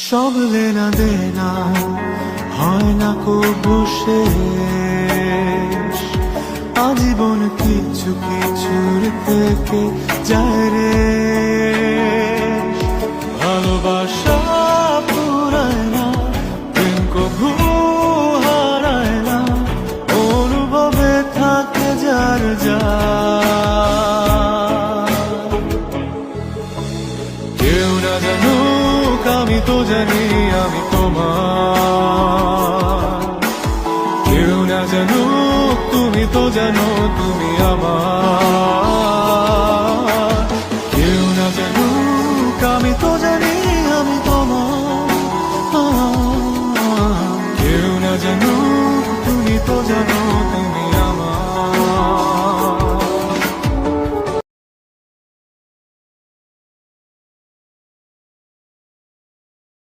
সব লেনা দেনা হয় না কবু শেষ, আজীবন কিছু কিছুর থেকে যায় রে। ভালোবাসা পুরায় না, প্রেম কভু হারায় না, অনুভবে থাকে যার যা। কেউ না জানুক আমি তো জানি আমি তোমার, কেউ না জানুক তুমি তো জানো তুমি আমার।